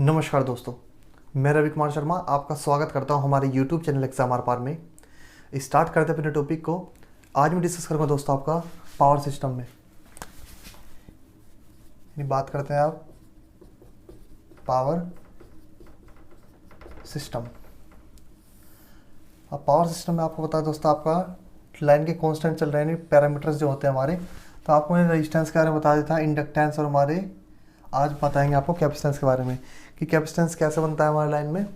नमस्कार दोस्तों, मैं रवि कुमार शर्मा आपका स्वागत करता हूं हमारे YouTube चैनल एग्जाम आर पार में। स्टार्ट करते हैं अपने टॉपिक को। आज मैं डिस्कस करूंगा दोस्तों आपका पावर सिस्टम में, बात करते हैं आप पावर सिस्टम। अब पावर सिस्टम में आपको पता है दोस्तों, आपका लाइन के कांस्टेंट चल रहे हैं, पैरामीटर्स जो होते हैं हमारे। तो आपको मैंने रेजिस्टेंस के बारे में बता दिया था, इंडक्टेंस, और हमारे आज बताएंगे आपको कैपेसिटेंस के बारे में कि कैपेसिटेंस कैसे बनता है हमारे लाइन में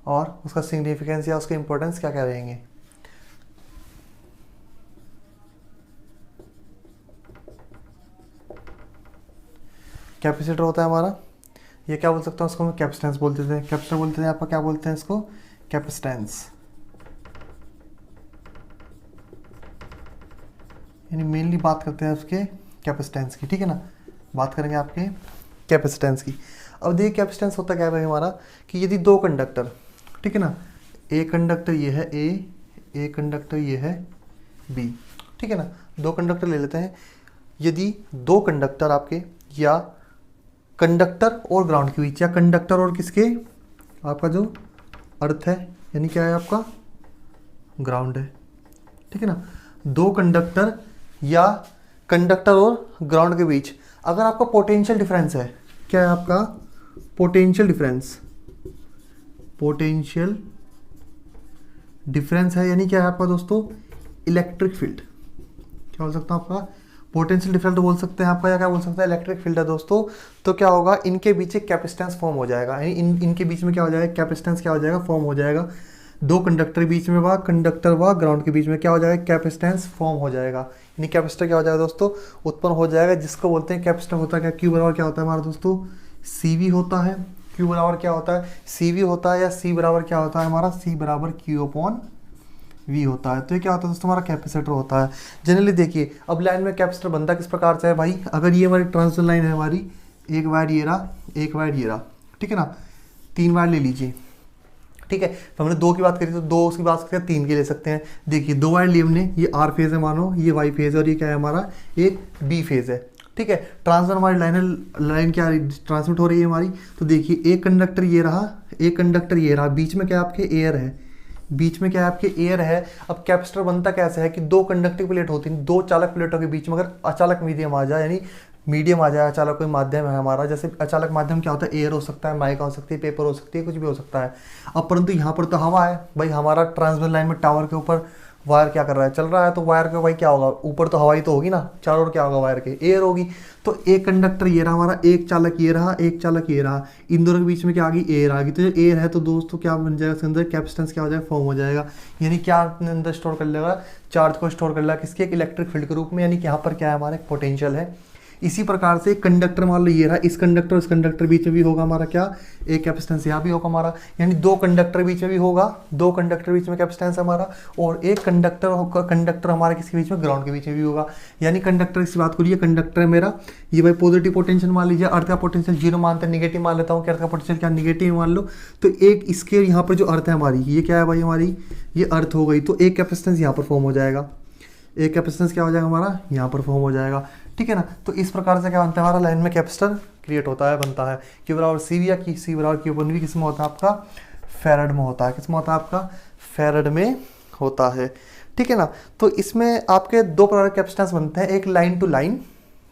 और उसका सिग्निफिकेंस या उसके इंपॉर्टेंस क्या क्या रहेंगे। कैपेसिटर होता है हमारा, ये क्या बोल सकते हैं उसको, हम कैपेसिटेंस बोलते थे। कैपेसिटर बोलते थे, आपका क्या बोलते हैं इसको, कैपेसिटेंस। यानी मेनली बात करते हैं उसके कैपेसिटेंस की, ठीक है ना। बात करेंगे आपके कैपेसिटेंस की। अब देखिए कैपेसिटेंस होता क्या है भाई हमारा, कि यदि दो कंडक्टर, ठीक है ना, एक कंडक्टर ये है ए, एक कंडक्टर ये है बी, ठीक है ना, दो कंडक्टर ले लेते हैं। यदि दो कंडक्टर आपके, या कंडक्टर और ग्राउंड के बीच, या कंडक्टर और किसके, आपका जो अर्थ है, यानी क्या है आपका ग्राउंड है, ठीक है ना, दो कंडक्टर या कंडक्टर और ग्राउंड के बीच अगर आपका पोटेंशियल डिफरेंस है, क्या है आपका पोटेंशियल डिफरेंस, पोटेंशियल डिफरेंस है, यानी क्या है आपका दोस्तों इलेक्ट्रिक फील्ड। क्या बोल सकता हूँ आपका पोटेंशियल डिफरेंस तो बोल सकते हैं आपका, या क्या बोल सकते हैं इलेक्ट्रिक फील्ड है दोस्तों। तो क्या होगा, इनके बीच एक कैपेसिटेंस फॉर्म हो जाएगा, यानी इनके बीच में क्या हो जाएगा, कैपेसिटेंस क्या हो जाएगा, फॉर्म हो जाएगा। दो कंडक्टर के बीच में व कंडक्टर व ग्राउंड के बीच में क्या हो जाएगा, कैपेसिटेंस फॉर्म हो जाएगा। यानी कैपेसिटर क्या हो जाएगा दोस्तों, उत्पन्न हो जाएगा, जिसको बोलते हैं कैपेसिटर होता है क्या, क्यू बराबर क्या होता है हमारा दोस्तों, सी वी होता है। क्यू बराबर क्या होता है, सी वी होता है, या सी बराबर क्या होता है हमारा, सी बराबर क्यू अपॉन वी होता है। तो ये क्या होता है दोस्तों, हमारा कैपेसिटर होता है। जनरली देखिए अब लाइन में कैपेसिटर बनता किस प्रकार से है भाई, अगर ये हमारी ट्रांसफर लाइन है हमारी, एक वायर ये रहा, एक वायर ये रहा, ठीक है ना, तीन वायर ले लीजिए, ठीक है। तो हमने दो की बात करी, तो दो उसकी बात करते हैं, तीन की ले सकते हैं। देखिए दो वायर ली हमने, ये आर फेज है मानो, ये वाई फेज है, और ये क्या है हमारा एक बी फेज है, ठीक है। ट्रांसफर हमारी लाइन क्या ट्रांसमिट हो रही है हमारी। तो देखिए एक कंडक्टर ये रहा, एक कंडक्टर ये रहा, बीच में क्या आपके एयर है, बीच में क्या है आपके एयर है। अब कैपेसिटर बनता कैसे है कि दो कंडक्टिंग प्लेट होती हैं, दो चालक प्लेटों के बीच में अगर अचालक मीडियम आ जाए, यानी मीडियम आ जाए, अचालक कोई माध्यम है हमारा, जैसे अचालक माध्यम क्या होता है, एयर हो सकता है, माइका हो सकती है, पेपर हो सकती है, कुछ भी हो सकता है। अब परंतु यहाँ पर तो हवा है भाई, हमारा ट्रांसमिशन लाइन में टावर के ऊपर वायर क्या कर रहा है, चल रहा है, तो वायर का भाई क्या होगा, ऊपर तो हवा ही तो होगी ना, चारों ओर क्या होगा वायर के, एयर होगी। तो एक कंडक्टर ये रहा हमारा, एक चालक ये रहा, एक चालक ये रहा, इन दोनों के बीच में क्या आ गई, एयर आ गई। तो जो एयर है तो दोस्तों क्या बन जाएगा, उसके अंदर कैपेसिटेंस क्या हो जाएगा, फॉर्म हो जाएगा। यानी क्या अपने अंदर स्टोर कर लेगा, चार्ज को स्टोर कर लेगा किसके, एक इलेक्ट्रिक फील्ड के रूप में। यानी कि यहाँ पर क्या है हमारा एक पोटेंशियल है। इसी प्रकार से कंडक्टर मान लो ये रहा, इस कंडक्टर इस कंडक्टर बीच में भी होगा हमारा क्या, एक कैपेसिटेंस यहाँ भी होगा हमारा, यानी दो कंडक्टर बीच में भी होगा, दो कंडक्टर बीच में कैपेसिटेंस है हमारा, और एक कंडक्टर हमारा किसके बीच में, ग्राउंड के बीच में भी होगा। यानी कंडक्टर की बात करिए, कंडक्टर है मेरा, ये भाई पॉजिटिव पोटेंशियल मान लीजिए, अर्थ का पोटेंशियल जीरो मानते हैं, निगेटिव मान लेता हूँ कि अर्थ का पोटेंशियल क्या निगेटिव मान लो। तो एक इसके यहाँ पर जो अर्थ है हमारी, ये क्या है भाई हमारी, ये अर्थ हो गई, तो एक कैपेसिटेंस यहाँ पर फॉर्म हो जाएगा, एक कैपेसिटेंस क्या हो जाएगा हमारा यहाँ पर फॉर्म हो जाएगा, ठीक है ना। तो इस प्रकार से क्या बनता है हमारा लाइन में कैपेसिटर क्रिएट होता है, बनता है। क्यू बराबर सी वी, या की सी बराबर क्यू अपन वी, किस में होता है आपका फैरड में होता है, किस में होता है आपका फैरड में होता है, ठीक है ना। तो इसमें आपके दो प्रकार के कैपेसिटेंस बनते हैं, एक लाइन टू लाइन,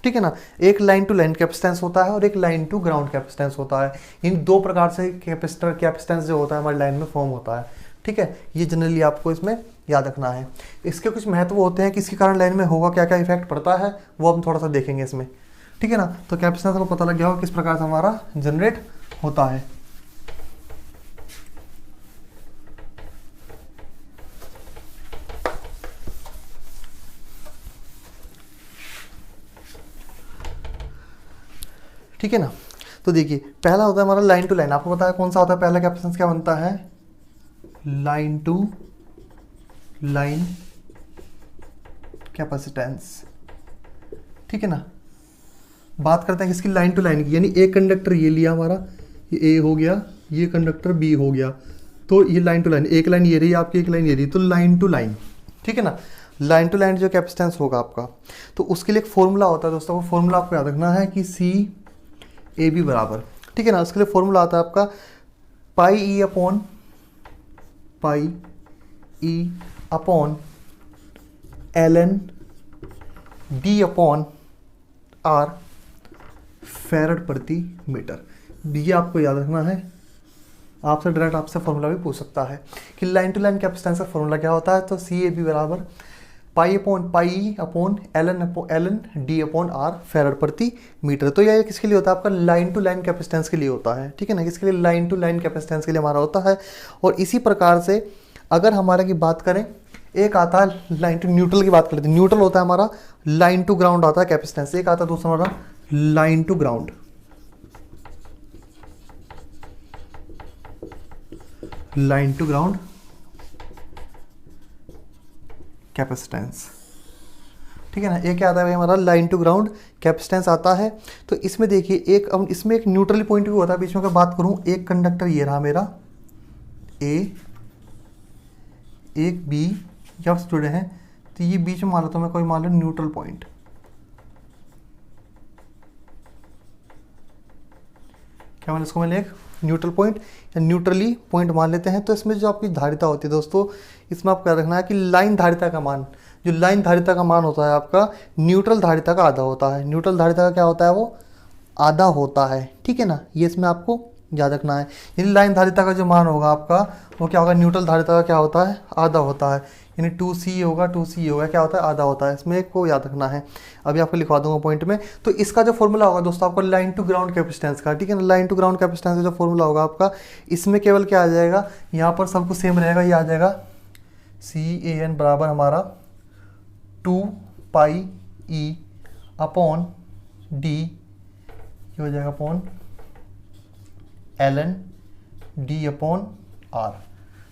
ठीक है ना, एक लाइन टू लाइन कैपेसिटेंस होता है और एक लाइन टू ग्राउंड कैपेसिटेंस होता है। इन दो प्रकार से कैपेसिटेंस जो होता है हमारी लाइन में फॉर्म होता है, ठीक है। ये जनरली आपको इसमें याद रखना है। इसके कुछ महत्व होते हैं कि इसके कारण लाइन में होगा क्या क्या इफेक्ट पड़ता है, वो हम थोड़ा सा देखेंगे इसमें, ठीक है ना। तो कैपेसिटेंस को पता लग गया होगा किस प्रकार से हमारा जनरेट होता है। ठीक है ना। तो देखिए पहला होता है हमारा लाइन टू लाइन, आपको पता है कौन सा होता है पहला कैपेसिटेंस, क्या बनता है, लाइन टू लाइन कैपेसिटेंस, ठीक है ना। बात करते हैं किसकी, लाइन टू लाइन की, यानी एक कंडक्टर ये लिया हमारा, ये ए हो गया, ये कंडक्टर बी हो गया, तो ये लाइन टू लाइन, एक लाइन ये रही आपकी, एक लाइन ये रही, तो लाइन टू लाइन, ठीक है ना। लाइन टू लाइन जो कैपेसिटेंस होगा आपका, तो उसके लिए एक फॉर्मूला होता है दोस्तों, वो फॉर्मूला आपको याद रखना है कि सी ए बी बराबर, ठीक है ना। उसके लिए फॉर्मूला आता है आपका pi e upon ln d upon R farad प्रति मीटर। ये आपको याद रखना है। आपसे डायरेक्ट आपसे फॉर्मूला भी पूछ सकता है कि लाइन टू लाइन कैपेसिटेंस का फॉर्मूला क्या होता है। तो सी ए बी बराबर pi upon LN D upon R farad प्रति मीटर। तो यह किसके लिए होता है? आपका लाइन टू लाइन कैपेसिटेंस के लिए होता है, ठीक है ना। किसके लिए? लाइन टू लाइन कैपेसिटेंस के लिए हमारा होता है। और इसी प्रकार से अगर हमारा की बात करें, एक आता है लाइन टू न्यूट्रल की बात करते हैं। न्यूट्रल होता है हमारा, लाइन टू ग्राउंड आता है कैपेसिटेंस। एक आता है दूसरा हमारा line to ground. Line to ground capacitance, ठीक है ना। एक क्या आता है हमारा? लाइन टू ग्राउंड कैपेसिटेंस आता है। तो इसमें देखिए एक, अब इसमें एक न्यूट्रल पॉइंट भी होता है बीच में। अगर बात करूं, एक कंडक्टर ये रहा मेरा ए, एक बी, जब जुड़े हैं तो ये बीच में मान लेता हूं मैं, कोई मान लो न्यूट्रल पॉइंट। क्या मान इसको, मैंने एक न्यूट्रल पॉइंट या न्यूट्रली पॉइंट मान लेते हैं। तो इसमें जो आपकी धारिता होती है दोस्तों, इसमें आपको याद रखना है कि लाइन धारिता का मान, जो लाइन धारिता का मान होता है आपका न्यूट्रल धारिता का आधा होता है। न्यूट्रल धारिता का क्या होता है? वो आधा होता है, ठीक है ना। ये इसमें आपको याद रखना है। यानी लाइन धारिता का जो मान होगा आपका, वो क्या होगा? न्यूट्रल धारिता का क्या होता है? आधा होता है। यानी 2C होगा, 2C होगा, क्या होता है? आधा होता है। इसमें को याद रखना है। अभी आपको लिखवा दूंगा पॉइंट में। तो इसका जो फॉर्मूला होगा दोस्तों आपको लाइन टू ग्राउंड कैपेसिटेंस का, ठीक है ना। लाइन टू ग्राउंड कैपेसिटेंस का जो फॉर्मूला होगा आपका, इसमें केवल क्या आ जाएगा? यहाँ पर सब कुछ सेम रहेगा। ये आ जाएगा CAN बराबर हमारा 2 पाई E अपॉन D, ये हो जाएगा upon ln D upon R,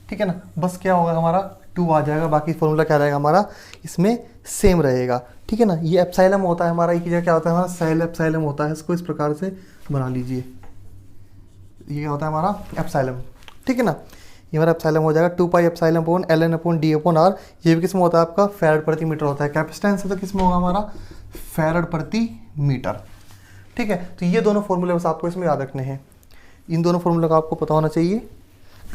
ठीक है ना। बस क्या होगा हमारा? 2 आ जाएगा। बाकी फॉर्मूला क्या रहेगा हमारा? इसमें सेम रहेगा, ठीक है ना। ये एप्सिलॉन होता है हमारा, एक जगह क्या होता है हमारा? सेल एप्सिलॉन होता है। इसको इस प्रकार से बना लीजिए। ये क्या होता है हमारा? एप्सिलॉन, ठीक है ना। ये हमारा एप्सिलॉन हो जाएगा 2 pi epsilon upon ln upon D upon R। ये भी किस में होता है? आपका फैरड प्रति मीटर होता है। कैपेसिटेंस है तो किस में होगा हमारा? फैरड प्रति मीटर, ठीक है। तो ये दोनों फॉर्मूले बस आपको इसमें याद रखने हैं। इन दोनों फॉर्मूले का आपको पता होना चाहिए।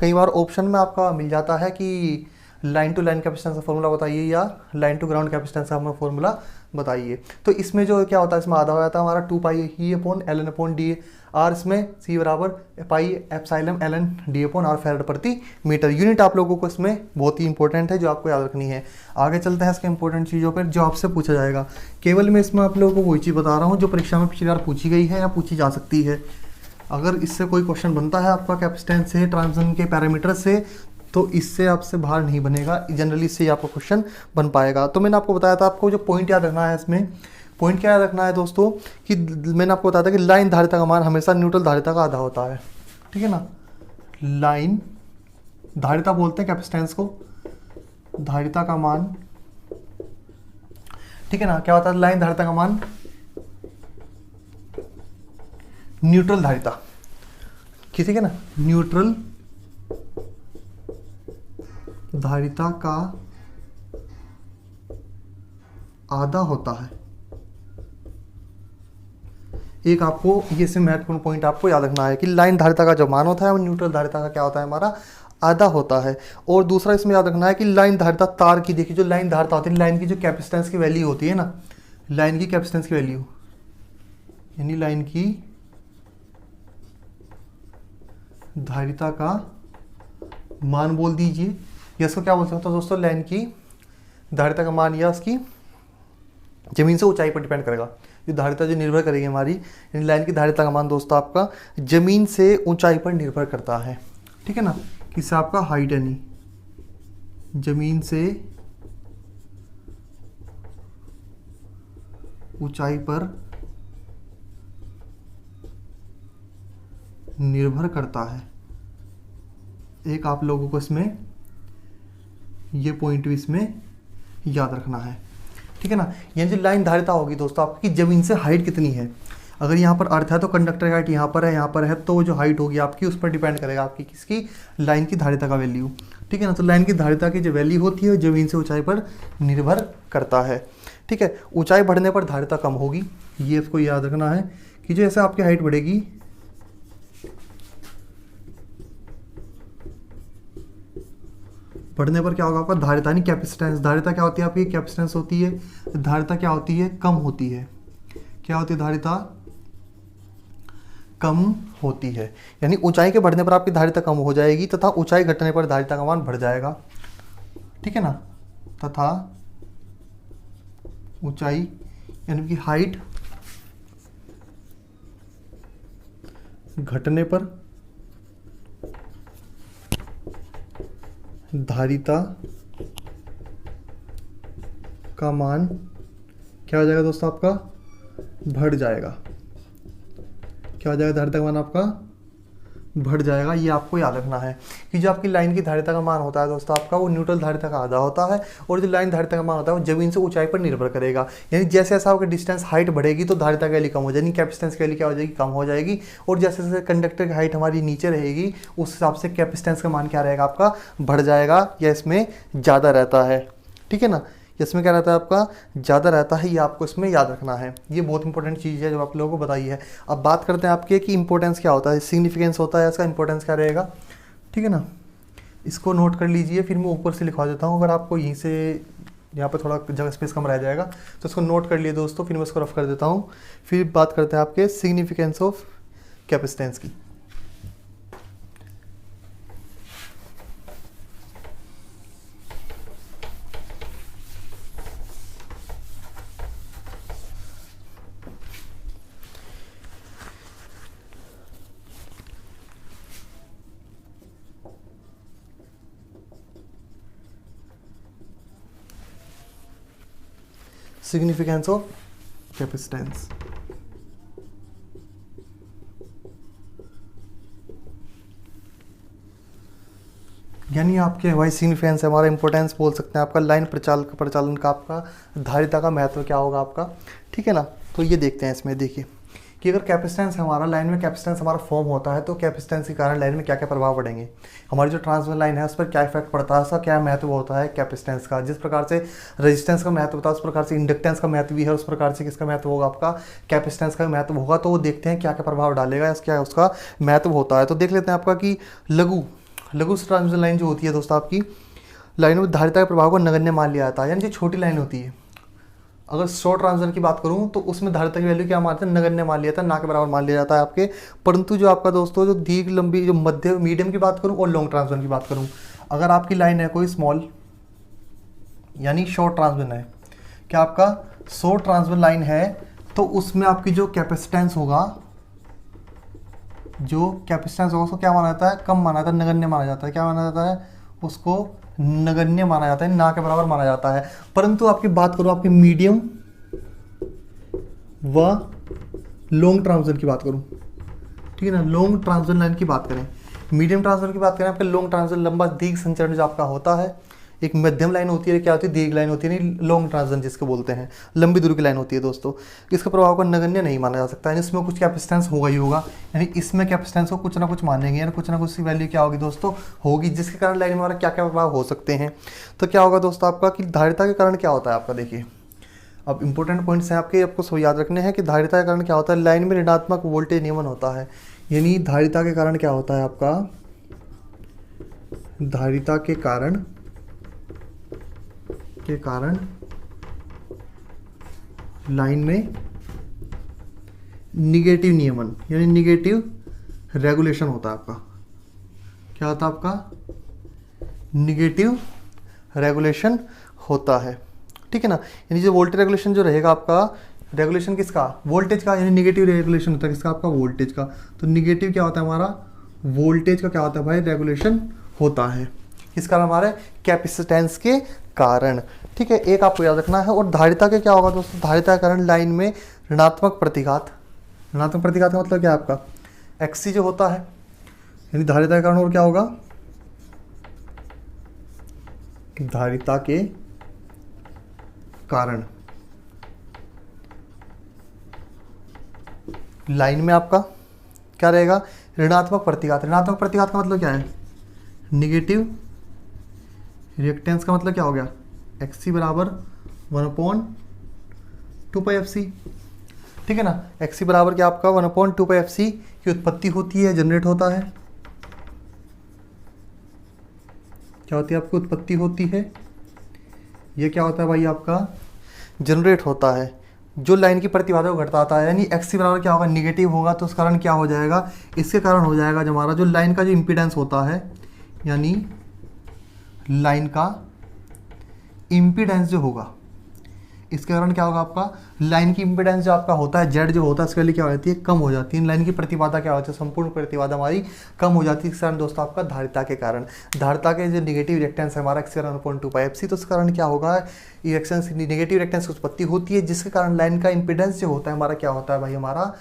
कई बार ऑप्शन में आपका मिल जाता है कि लाइन टू लाइन कैपेसिटेंस का फॉर्मूला बताइए या लाइन टू ग्राउंड कैपेसिटेंस का हमें फॉर्मूला बताइए। तो इसमें जो क्या होता है, इसमें आधा हो जाता है हमारा 2 पाई E upon ln upon D R। इसमें C बराबर pi epsilon ln D upon R farad प्रति मीटर। यूनिट आप लोगों को इसमें बहुत ही इंपॉर्टेंट है, जो आपको याद रखनी है। आगे चलते हैं इसके इंपॉर्टेंट चीज़ों पर जो आपसे पूछा जाएगा। केवल मैं इसमें आप लोगों को वही चीज़ बता रहा हूँ जो परीक्षा में पिछली बार पूछी गई है या पूछी जा सकती है। अगर इससे कोई क्वेश्चन बनता है आपका कैपेसिटेंस से, ट्रांजिशन के पैरामीटर से, तो इससे आपसे बाहर नहीं बनेगा। जनरली इससे आपका क्वेश्चन बन पाएगा। तो मैंने आपको बताया था, आपको जो पॉइंट याद रखना है इसमें, पॉइंट क्या याद रखना है दोस्तों, कि मैंने आपको बताया था कि लाइन धारिता का मान हमेशा न्यूट्रल धारिता का आधा होता है, ठीक है ना। लाइन धारिता बोलते हैं कैपेसिटेंस को, धारिता का मान, ठीक है ना। क्या होता है? लाइन धारिता का मान न्यूट्रल धारिता, ठीक है ना। न्यूट्रल धारिता का आधा होता है। एक आपको ये से महत्वपूर्ण पॉइंट आपको याद रखना है कि लाइन धारिता का जो मान होता है वो न्यूट्रल धारिता का क्या होता है? हमारा आधा होता है। और दूसरा इसमें याद रखना है कि लाइन धारिता तार की, देखिए जो लाइन धारिता होती है, लाइन की जो कैपेसिटेंस की वैल्यू होती है ना, लाइन की कैपेसिटेंस की वैल्यू, यानी लाइन की धारिता का मान बोल दीजिए, या इसको क्या बोल सकते हो दोस्तों? लाइन की धारिता का मान, या उसकी जमीन से ऊंचाई पर डिपेंड करेगा। जो धारिता जो निर्भर करेगी हमारी, यानी लाइन की धारिता का मान दोस्तों आपका जमीन से ऊंचाई पर निर्भर करता है, ठीक है ना। किससे? आपका हाइट, यानी जमीन से ऊंचाई पर निर्भर करता है। एक आप लोगों को इसमें ये पॉइंट भी इसमें याद रखना है, ठीक है ना। यानी जो लाइन धारिता होगी दोस्तों आपकी, जमीन से हाइट कितनी है। अगर यहाँ पर अर्थ है तो कंडक्टर की हाइट यहाँ पर है, तो जो हाइट होगी आपकी उस पर डिपेंड करेगा आपकी किसकी? लाइन की धारिता का वैल्यू, ठीक है ना। तो लाइन की धारिता की जो वैल्यू होती है जमीन से ऊंचाई पर निर्भर करता है, ठीक है। ऊंचाई बढ़ने पर धारिता कम होगी। ये इसको याद रखना है कि जैसे आपकी हाइट बढ़ेगी बढ़ने पर क्या होगा आपका, धारिता यानी कैपेसिटेंस। धारिता क्या होती है आपकी, कैपेसिटेंस होती है। धारिता क्या होती है, कम होती है। क्या होती है, धारिता कम होती है। यानी ऊंचाई के बढ़ने पर आपकी धारिता कम हो जाएगी तथा ऊंचाई घटने पर धारिता का मान बढ़ जाएगा। ठीक है ना, तथा ऊंचाई यानी कि हाइट घटने पर धारिता का मान क्या हो जाएगा दोस्तों, आपका बढ़ जाएगा। क्या हो जाएगा, धारिता का मान आपका बढ़ जाएगा। ये आपको याद रखना है कि जो आपकी लाइन की धारिता का मान होता है दोस्तों आपका, वो न्यूट्रल धारिता का आधा होता है, और जो लाइन धारिता का मान होता है वो जमीन से ऊंचाई पर निर्भर करेगा। यानी जैसे जैसे आपका डिस्टेंस हाइट बढ़ेगी तो धारिता की वैल्यू कम हो जाएगी, कैपेसिटेंस की वैल्यू क्या हो जाएगी, कम हो जाएगी। और जैसे जैसे कंडक्टर की हाइट हमारी नीचे रहेगी उस हिसाब से कैपेसिटेंस का मान क्या रहेगा, आपका बढ़ जाएगा, या इसमें ज़्यादा रहता है। ठीक है ना, इसमें क्या रहता है, आपका ज़्यादा रहता है। ये आपको इसमें याद रखना है, ये बहुत इंपॉर्टेंट चीज़ है जो आप लोगों को बताई है। अब बात करते हैं आपके कि इंपॉर्टेंस क्या होता है, सिग्निफिकेंस होता है इसका, इंपॉर्टेंस क्या रहेगा। ठीक है ना, इसको नोट कर लीजिए, फिर मैं ऊपर से लिखवा देता हूँ। अगर आपको यहीं से यहाँ पर थोड़ा जगह स्पेस कम रह जाएगा तो इसको नोट कर लिए दोस्तों, फिर मैं इसको रफ कर देता हूँ। फिर बात करते हैं आपके सिग्निफिकेंस ऑफ कैपेसिटेंस की। सिग्निफिकेंस ऑफ कैपेसिटेंस, यानी आपके वाई सिग्निफिकेंस है हमारा इंपॉर्टेंस बोल सकते हैं आपका, लाइन प्रचालन का आपका धारिता का महत्व क्या होगा आपका। ठीक है ना, तो ये देखते हैं इसमें, देखिए कि अगर कैपेसिटेंस हमारा लाइन में कैपेसिटेंस हमारा फॉर्म होता है तो कैपेसिटेंस के कारण लाइन में क्या क्या प्रभाव पड़ेंगे, हमारी जो ट्रांसमिशन लाइन है उस पर क्या इफेक्ट पड़ता है, उसका क्या महत्व होता है कैपेसिटेंस का। जिस प्रकार से रेजिस्टेंस का महत्व होता है उस प्रकार से इंडक्टेंस का महत्व भी है, उस प्रकार से किसका महत्व होगा, आपका कैपेसिटेंस का महत्व होगा। तो वो देखते हैं क्या क्या प्रभाव डालेगा, क्या उसका महत्व होता है। तो देख लेते हैं आपका कि लघु ट्रांसमिशन लाइन जो होती है दोस्तों आपकी, लाइनों में धारिता के प्रभाव को नगण्य मान लिया जाता है। यानी जो छोटी लाइन होती है, अगर शॉर्ट ट्रांसमिशन की बात करूं तो उसमें धारिता की वैल्यू क्या मानते हैं, नगण्य मान लिया जाता है, ना के बराबर मान लिया जाता है आपके। परंतु जो आपका दोस्तों जो दीर्घ लंबी जो मध्य मीडियम की बात करूं और लॉन्ग ट्रांसमिशन की बात करूं, अगर आपकी लाइन है कोई स्मॉल यानी शॉर्ट ट्रांसमिशन है, क्या आपका शॉर्ट ट्रांसमिशन लाइन है, तो उसमें आपकी जो कैपेसिटेंस होगा उसको क्या माना जाता है, कम माना जाता है, नगण्य माना जाता है। क्या माना जाता है, उसको नगण्य माना जाता है, ना के बराबर माना जाता है। परंतु आपकी बात करूं आपके मीडियम व लॉन्ग ट्रांसमिशन की बात करूं, ठीक है ना, लॉन्ग ट्रांसमिशन लाइन की बात करें, मीडियम ट्रांसमिशन की बात करें, आपके लॉन्ग ट्रांसमिशन लंबा दीर्घ संचरण जो आपका होता है, एक मध्यम लाइन होती है, क्या होती है, दीर्घ लाइन होती है, नहीं लॉन्ग ट्रांसमिशन जिसको बोलते हैं, लंबी दूरी की लाइन होती है दोस्तों। इसका प्रभाव को नगण्य नहीं माना जा सकता, यानी इसमें कुछ कैपेसिटेंस होगा ही होगा, यानी इसमें कैपेसिटेंस को कुछ ना कुछ मानेंगे, यानी कुछ ना कुछ की वैल्यू क्या होगी दोस्तों, होगी, जिसके कारण लाइन में हमारा क्या क्या प्रभाव हो सकते हैं। तो क्या होगा दोस्तों आपका कि धारिता के कारण क्या होता है आपका, देखिए अब इंपॉर्टेंट पॉइंट्स हैं आपके, आपको सब याद रखने हैं कि धारिता के कारण क्या होता है, लाइन में ऋणात्मक वोल्टेज नियमन होता है। यानी धारिता के कारण क्या होता है आपका, धारिता के कारण लाइन में निगेटिव नियमन यानी निगेटिव रेगुलेशन होता है आपका। क्या होता है आपका, निगेटिव रेगुलेशन होता है, ठीक है ना। यानी जो वोल्टेज रेगुलेशन जो रहेगा आपका, रेगुलेशन किसका, वोल्टेज का, यानी निगेटिव रेगुलेशन होता है किसका, आपका वोल्टेज का। तो निगेटिव क्या होता है हमारा, वोल्टेज का क्या होता है भाई, रेगुलेशन होता है, किस कारण, हमारे कैपेसिटेंस के कारण, ठीक है। एक आपको याद रखना है। और धारिता के क्या होगा दोस्तों, धारिता के कारण लाइन में ऋणात्मक प्रतिघात का मतलब क्या है आपका, एक्सी जो होता है, यानी धारिता के कारण और क्या होगा, धारिता के कारण लाइन में आपका क्या रहेगा, ऋणात्मक प्रतिघात का मतलब क्या है, निगेटिव रिएक्टेंस का मतलब क्या हो गया, एक्सी बराबर 1/2πfc, ठीक है ना। एक्सी बराबर क्या आपका 1/2πfc की उत्पत्ति होती है, जनरेट होता है, क्या होती है आपकी उत्पत्ति होती है, ये क्या होता है भाई आपका जनरेट होता है। जो लाइन की प्रतिबाधा को घटाता है, यानी एक्स बराबर क्या होगा निगेटिव होगा, तो उस कारण क्या हो जाएगा, इसके कारण हो जाएगा जो हमारा जो लाइन का जो इम्पीडेंस होता है, यानी लाइन का इम्पीडेंस जो होगा, इसके कारण क्या होगा आपका लाइन की इम्पीडेंस जो आपका होता है जेड जो होता है इसके लिए क्या हो जाती है, कम हो जाती है। लाइन की प्रतिबाधा क्या होती है, संपूर्ण प्रतिबाधा हमारी कम हो जाती है। इस कारण दोस्तों आपका धारिता के कारण, धारिता के जो निगेटिव रिएक्टेंस है हमारा x/1/2πfc, तो इस कारण क्या होगा रिएक्टेंस निगेटिव रिएक्टेंस की उत्पत्ति होती है, जिसके कारण लाइन का इम्पीडेंस जो होता है हमारा क्या होता है भाई हमारा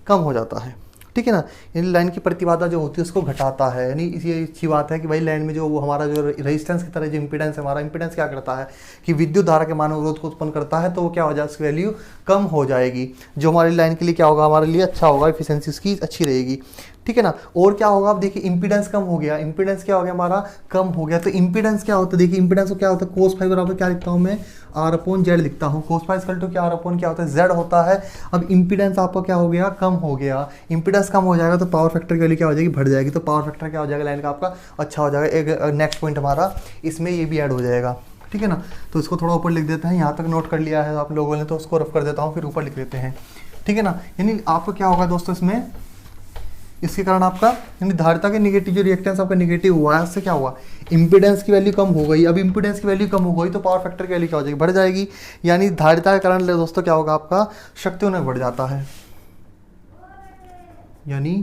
कम हो जाता है। ठीक है ना, यानी लाइन की प्रतिबाधा जो होती है उसको घटाता है। यानी ये अच्छी बात है कि भाई लाइन में जो वो हमारा जो रेजिस्टेंस की तरह जो इम्पीडेंस है, हमारा इम्पीडेंस क्या करता है कि विद्युत धारा के मान अवरोध को उत्पन्न करता है, तो वो क्या हो जाएगा उसकी वैल्यू कम हो जाएगी, जो हमारी लाइन के लिए क्या होगा हमारे लिए अच्छा होगा, इफिशिएंसी उसकी अच्छी रहेगी। ठीक है ना, और क्या होगा, अब देखिए इम्पीडेंस कम हो गया, इम्पीडेंस क्या हो गया हमारा कम हो गया, तो इम्पीडेंस क्या होता है, देखिए इम्पीडेंस को क्या होता है cos फाई बराबर क्या लिखता हूँ मैं R/Z लिखता हूँ, cos फाई इक्वल टू क्या R/, क्या होता है Z होता है। अब इम्पीडेंस आपका क्या हो गया कम हो गया, इम्पीडेंस कम हो जाएगा तो पावर फैक्टर की वैल्यू क्या हो जाएगी बढ़ जाएगी, तो पावर फैक्टर क्या हो जाएगा लाइन का आपका अच्छा हो जाएगा। एक नेक्स्ट पॉइंट हमारा इसमें ये भी ऐड हो जाएगा। ठीक है ना, तो इसको थोड़ा ऊपर लिख देते हैं, यहाँ तक नोट कर लिया है आप लोगों ने तो उसको रफ कर देता हूँ, फिर ऊपर लिख देते हैं। ठीक है ना, यानी आपको क्या होगा दोस्तों इसमें, इसके कारण आपका यानी धारिता के निगेटिव जो रिएक्टेंस आपका निगेटिव हुआ है, उससे क्या हुआ इंपीडेंस की वैल्यू कम हो गई। अब इंपीडेंस की वैल्यू कम हो गई तो पावर फैक्टर की वैल्यू क्या हो जाएगी बढ़ जाएगी, यानी धारिता के कारण दोस्तों क्या होगा आपका शक्ति उन्हें बढ़ जाता है, यानी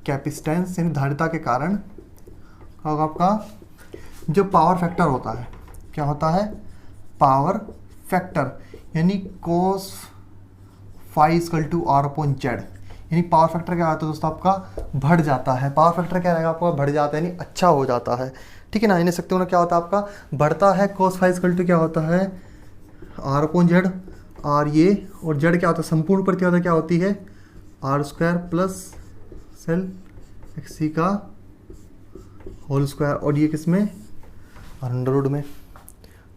कैपेसिटेंस यानी धारिता के कारण क्या होगा आपका जो पावर फैक्टर होता है, क्या होता है पावर फैक्टर, यानी cos phi equal to R/Z, यानी पावर फैक्टर क्या होता है दोस्तों आपका बढ़ जाता है। पावर फैक्टर क्या रहेगा आपका बढ़ जाता है यानी अच्छा हो जाता है। ठीक है ना, यानी शक्ति उन्हें क्या होता है आपका बढ़ता है, cos फाई इक्वल टू क्या होता है R/Z, और ये और Z क्या होता है संपूर्ण प्रतिबाधा क्या होती है R² प्लस सेल XC का होल स्क्वायर, और ये किस में अंडर रूट में।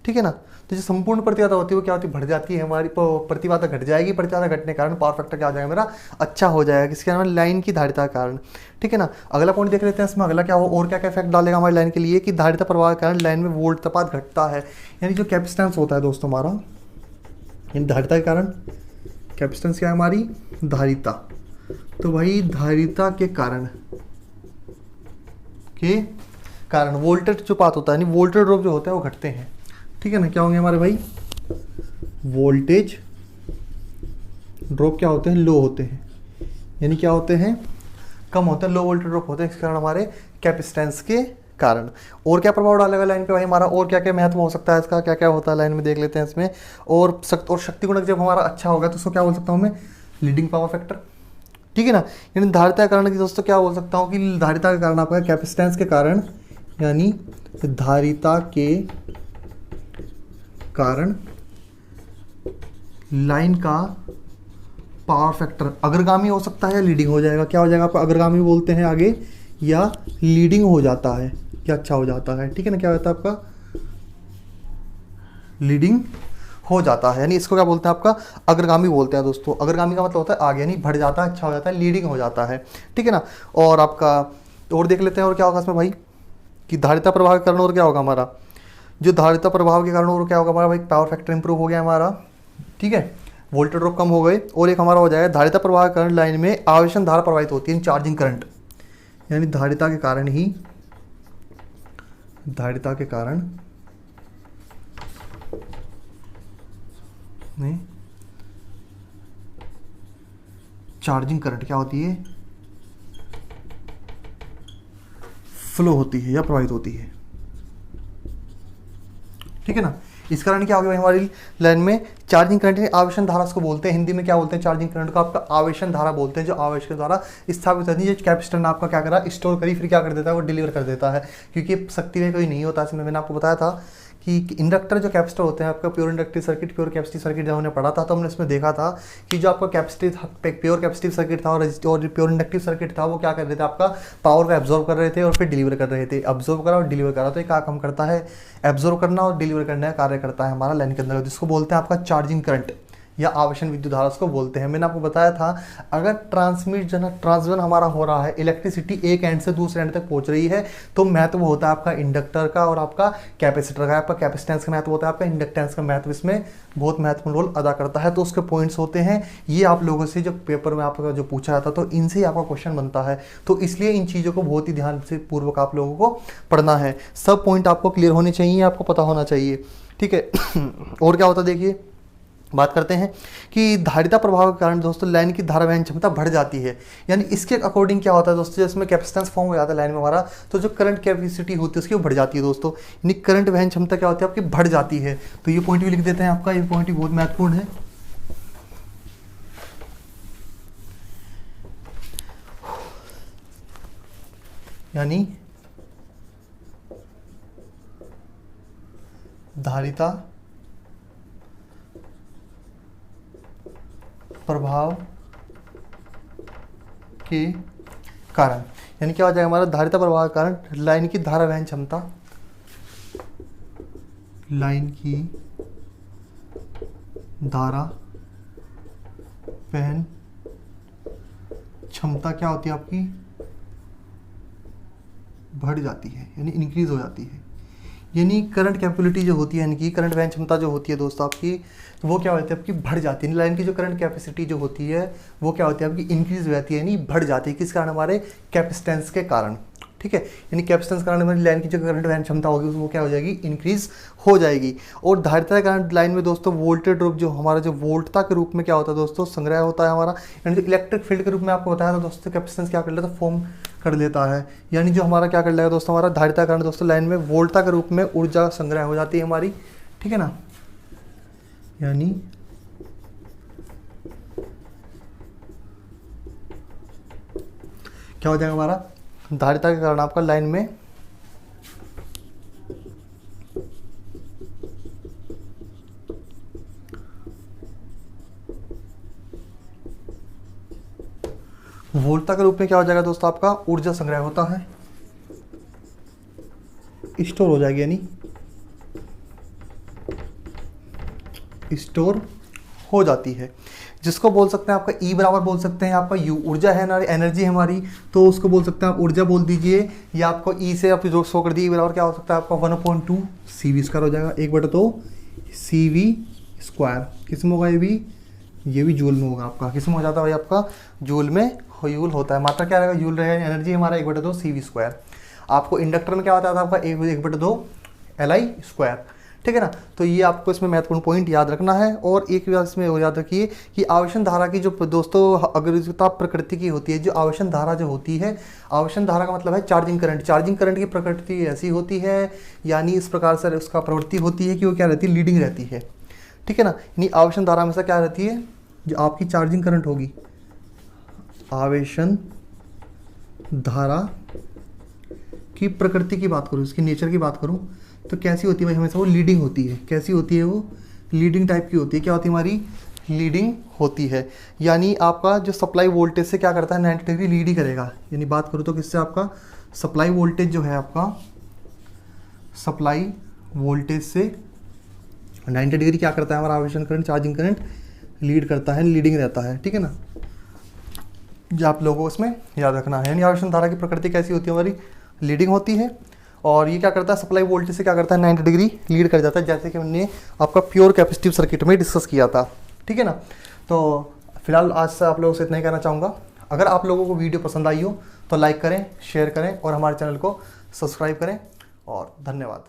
ठीक है ना, तो जो संपूर्ण प्रतिबाधा होती है वो क्या होती है बढ़ जाती है, हमारी प्रतिबाधा घट जाएगी, प्रतिबाधा घटने के कारण पावर फैक्टर क्या हो जाएगा मेरा अच्छा हो जाएगा, किसके कारण लाइन की धारिता के कारण। ठीक है ना, अगला पॉइंट देख लेते हैं इसमें, अगला क्या हो और क्या क्या इफेक्ट डालेगा हमारी लाइन के लिए कि धारिता प्रवाह के कारण लाइन में वोल्ट तपात घटता है, यानी जो कैपेसिटेंस होता है दोस्तों हमारा, यानी धारिता के कारण कैपेसिटेंस क्या है हमारी धारिता, तो भाई धारिता के कारण वोल्टेज जो पात होता है यानी वोल्टेज ड्रॉप जो होता है वो घटते हैं। ठीक है ना, क्या होंगे हमारे भाई वोल्टेज ड्रॉप क्या होते हैं लो होते हैं, यानी क्या होते हैं कम होते हैं, लो वोल्टेज ड्रॉप होते हैं, इस कारण हमारे कैपेसिटेंस के कारण। और क्या प्रभाव डालेगा लाइन पे भाई हमारा, और क्या क्या महत्व हो सकता है इसका, क्या क्या होता है लाइन में देख लेते हैं इसमें। और शक्ति गुणक जब हमारा अच्छा होगा तो उसको क्या बोल सकता हूँ मैं लीडिंग पावर फैक्टर। ठीक है ना, यानी धारिता के कारण की दोस्तों क्या बोल सकता हूँ कि धारिता के कारण आपका कैपेसिटेंस के कारण, यानी धारिता के कारण लाइन का पावर फैक्टर अग्रगामी हो सकता है या लीडिंग हो जाएगा, क्या हो जाएगा आपका अग्रगामी बोलते हैं आगे, या लीडिंग हो जाता है क्या अच्छा हो जाता है। ठीक है ना, क्या होता है आपका लीडिंग हो जाता है, यानी इसको क्या बोलते हैं आपका अग्रगामी बोलते हैं दोस्तों। अग्रगामी का मतलब होता है आगे, यानी बढ़ जाता है अच्छा हो जाता है लीडिंग हो जाता है। ठीक है ना, और आपका और देख लेते हैं और क्या होगा इसमें भाई कि धारिता प्रभाव के कारण और क्या होगा हमारा, जो धारिता प्रभाव के कारण और क्या होगा हमारा भाई पावर फैक्टर इंप्रूव हो गया हमारा। ठीक है, वोल्टेज ड्रॉप कम हो गए, और एक हमारा हो जाएगा धारिता प्रवाह के कारण लाइन में आवेशन धारा प्रवाहित होती है चार्जिंग करंट, यानी धारिता के कारण ही धारिता के कारण में चार्जिंग करंट क्या होती है फ्लो होती है या प्रवाहित होती है। ठीक है ना, इस कारण क्या होगा हमारी लाइन में चार्जिंग करंट आवेशन धारा उसको बोलते हैं, हिंदी में क्या बोलते हैं चार्जिंग करंट को आपका आवेशन धारा बोलते हैं, जो आवेश के द्वारा स्थापित होती है। जो कैपेसिटर ने आपका क्या करा स्टोर करी फिर क्या कर देता है वो डिलीवर कर देता है, क्योंकि शक्ति में कोई नहीं होता। इसमें मैंने आपको बताया था कि इंडक्टर जो कैपेसिटर होते हैं आपका pure inductive circuit pure capacitive circuit जब हमने पढ़ा था तो हमने इसमें देखा था कि जो आपका प्योर कैपेसिटिव सर्किट था और प्योर इंडक्टिव सर्किट था वो क्या कर रहे थे आपका पावर को एब्जॉर्व कर रहे थे और फिर डिलीवर कर रहे थे। एब्जॉर्व करा और डिलीवर करा, तो ये क्या काम करता है एब्जॉर्व करना और डिलीवर करने का कार्य करता है हमारा लाइन के अंदर, जिसको बोलते हैं आपका चार्जिंग करंट, या आवेशन विद्युत धारा उसको बोलते हैं। मैंने आपको बताया था अगर ट्रांसमिशन हमारा हो रहा है, इलेक्ट्रिसिटी एक एंड से दूसरे एंड तक पहुंच रही है, तो महत्व होता है आपका इंडक्टर का और आपका कैपेसिटर का। आपका कैपेसिटेंस का महत्व होता है, आपका इंडक्टेंस का महत्व इसमें बहुत महत्वपूर्ण रोल अदा करता है। तो उसके पॉइंट्स होते हैं ये, आप लोगों से जो पेपर में आपका जो पूछा जाता तो इनसे ही आपका क्वेश्चन बनता है। तो इसलिए इन चीज़ों को बहुत ही ध्यान से पूर्वक आप लोगों को पढ़ना है। सब पॉइंट आपको क्लियर होने चाहिए, आपको पता होना चाहिए, ठीक है। और क्या होता है देखिए, बात करते हैं कि धारिता प्रभाव के कारण दोस्तों लाइन की धारा वहन क्षमता बढ़ जाती है। यानी इसके अकॉर्डिंग क्या होता है दोस्तों, जिसमें कैपेसिटेंस फॉर्म हो जाता है लाइन में हमारा, तो जो करंट कैपेसिटी होती है उसकी वो बढ़ जाती है दोस्तों। यानी करंट वहन क्षमता क्या होती है आपकी, बढ़ जाती है। तो ये पॉइंट भी लिख देते हैं आपका, ये पॉइंट भी बहुत महत्वपूर्ण है। यानी धारिता प्रभाव के कारण, यानी क्या हो जाएगा हमारा, धारिता प्रभाव के कारण लाइन की धारा वहन क्षमता, लाइन की धारा वहन क्षमता क्या होती है आपकी, बढ़ जाती है, यानी इंक्रीज हो जाती है। यानी करंट कैपेबिलिटी जो होती है, यानी कि करंट वहन क्षमता जो होती है दोस्तों आपकी, तो वो क्या होती है आपकी, बढ़ जाती है। लाइन की जो करंट कैपेसिटी जो होती है वो क्या होती है आपकी, इंक्रीज हो जाती है, यानी बढ़ जाती है। किस कारण, हमारे कैपेसिटेंस के कारण, ठीक है। यानी कैपेसिटेंस के कारण हमारी लाइन की जो करंट वहन क्षमता होगी वो क्या हो जाएगी, इंक्रीज हो जाएगी। और धारिता के कारण लाइन में दोस्तों वोल्टेज ड्रॉप जो हमारा जो वोल्टता के रूप में क्या होता है दोस्तों, संग्रह होता है हमारा। यानी जो इलेक्ट्रिक फील्ड के रूप में आपको बताया था दोस्तों, कैपेसिटेंस क्या कर लेता है, फॉर्म कर लेता है। यानी जो हमारा क्या कर लेगा दोस्तों, हमारा धारिता के कारण दोस्तों लाइन में वोल्टता के रूप में ऊर्जा संग्रह हो जाती है हमारी, ठीक है ना। यानी क्या हो जाएगा हमारा, धारिता के कारण आपका लाइन में वोल्टता के रूप में क्या हो जाएगा दोस्तों, आपका ऊर्जा संग्रह होता है, स्टोर हो जाएगी, यानी स्टोर हो जाती है, जिसको बोल सकते हैं आपका ई बराबर बोल सकते हैं आपका यू, ऊर्जा है ना, एनर्जी है हमारी, तो उसको बोल सकते हैं आप ऊर्जा बोल दीजिए, या आपको ई से आप जो शो कर दिए, ई बराबर क्या हो सकता है आपका 1/2 CV स्क्वायर हो जाएगा, 1/2 CV स्क्वायर। किस में होगा ये भी जूल में होगा आपका। किस में हो जाता है भाई आपका, जूल में यूल होता है। मात्रा क्या रहेगा, यूल रहेगा। एनर्जी हमारा 1/2 CV स्क्वायर। आपको इंडक्टर में क्या होता था आपका, 1/2 LI स्क्वायर, ठीक है ना। तो ये आपको इसमें महत्वपूर्ण पॉइंट याद रखना है। और एक बात इसमें याद रखिए कि आवेशन धारा की जो दोस्तों अग्रता प्रकृति की होती है, जो आवेशन धारा जो होती है, आवेशन धारा का मतलब है चार्जिंग करंट। चार्जिंग करंट की प्रकृति ऐसी होती है, यानी इस प्रकार से उसका प्रवृत्ति होती है कि वो क्या रहती है, लीडिंग रहती है, ठीक है ना। यानी आवेशन धारा हमेशा क्या रहती है, जो आपकी चार्जिंग करंट होगी, आवेशन धारा की प्रकृति की बात करूँ, इसकी नेचर की बात करूँ, तो कैसी होती है भाई, हमेशा वो लीडिंग होती है। कैसी होती है वो, लीडिंग टाइप की होती है। क्या होती है हमारी, लीडिंग होती है। यानी आपका जो सप्लाई वोल्टेज से क्या करता है, 90 डिग्री लीड ही करेगा। यानी बात करूँ तो किससे, आपका सप्लाई वोल्टेज जो है, आपका सप्लाई वोल्टेज से 90 डिग्री क्या करता है हमारा आवेशन करंट, चार्जिंग करंट लीड करता है, लीडिंग रहता है, ठीक है ना। जो आप लोगों को इसमें याद रखना है। यानी आवेशन धारा की प्रकृति कैसी होती है हमारी, लीडिंग होती है। और ये क्या करता है, सप्लाई वोल्टेज से क्या करता है, 90 डिग्री लीड कर जाता है, जैसे कि हमने आपका प्योर कैपेसिटिव सर्किट में डिस्कस किया था, ठीक है ना। तो फिलहाल आज से आप लोगों से इतना ही कहना चाहूँगा। अगर आप लोगों को वीडियो पसंद आई हो तो लाइक करें, शेयर करें और हमारे चैनल को सब्सक्राइब करें। और धन्यवाद।